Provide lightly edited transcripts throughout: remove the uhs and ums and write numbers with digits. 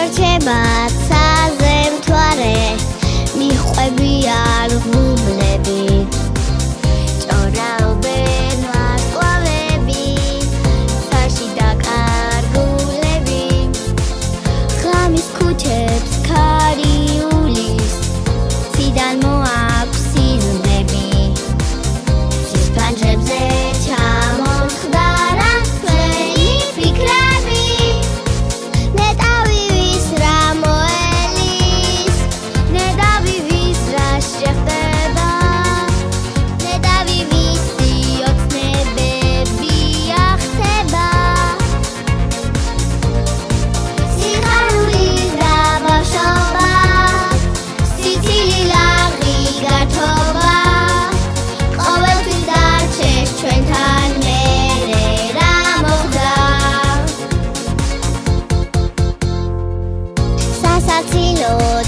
რჩება ცაზე მთვარე მიყვებიან ღრუბლები ჭორაობენ ვარსკვლავები ცაში დაკარგულები ღამის ქუჩებს ქარი უვლის ციდან მოაქვს სიზმრები ცის ფანჯრებზე ჩამოხდარა თქვენი ფიქრები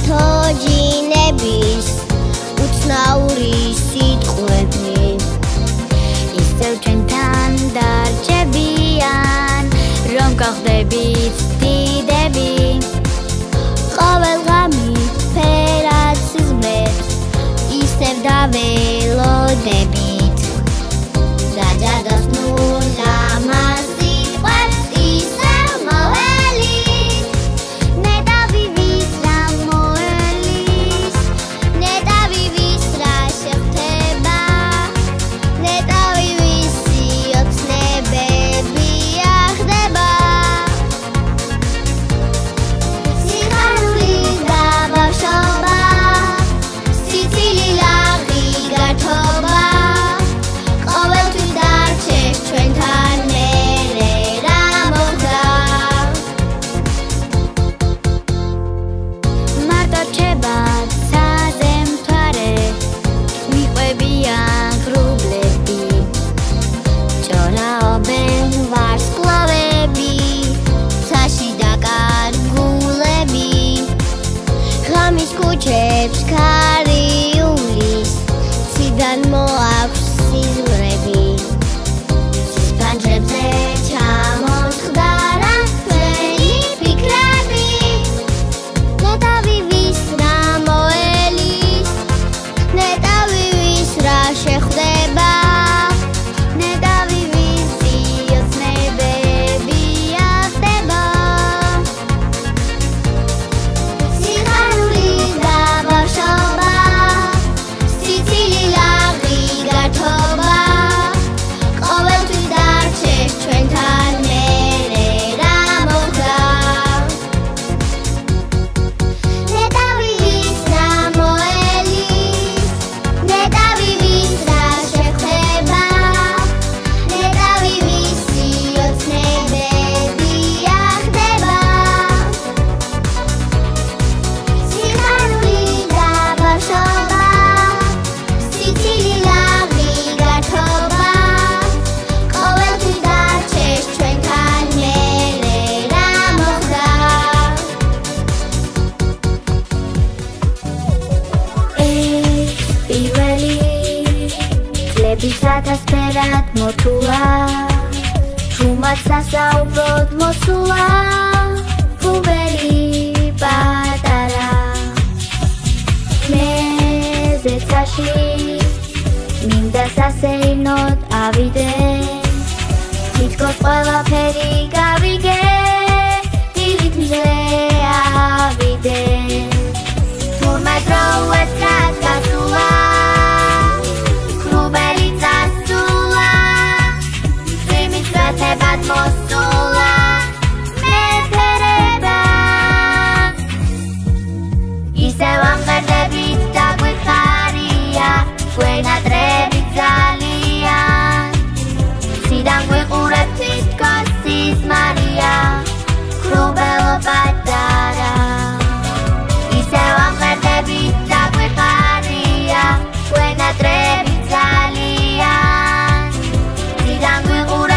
თოჯინების უცნაური სიტყვები ისევ ჩვენთან დარჩებიან რომ გავხდებით დიდები ყოველ ღამით ფერად სიზმრებს ისევ დაველოდებით დაჯადოს ნულამა სიტყვებს ისევ მოველით ქუჩებს ქარი უვლის ციდან მოაქვს სიზმრები ცის ფანჯრებზე ჩამოხდარა თქვენი ფიქრები ნეტავი ვის რა მოელის ნეტავი ვის რა შეხვდება ნეტავი ვისი ოცნებები ახდება Bisatասպերատ մոթուլա Շումատ սասաուպրոտ մոսուլա Կուվերի պատարա Մեզ է ծաշի Միմդա սասեինոտ ավիդե Թիթկոտ պալա պերի գավիգե Տիլիտ մզե ավիդե Թուրմետ ռոուետ կատ կասուլա Bat mosula me pereba Isevam verdebit da guiharia Buena trebit zalian Sidan guihuretit kosis Maria Krubelo batara Isevam verdebit da guiharia Buena trebit zalian Sidan guihuretit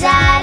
მცარე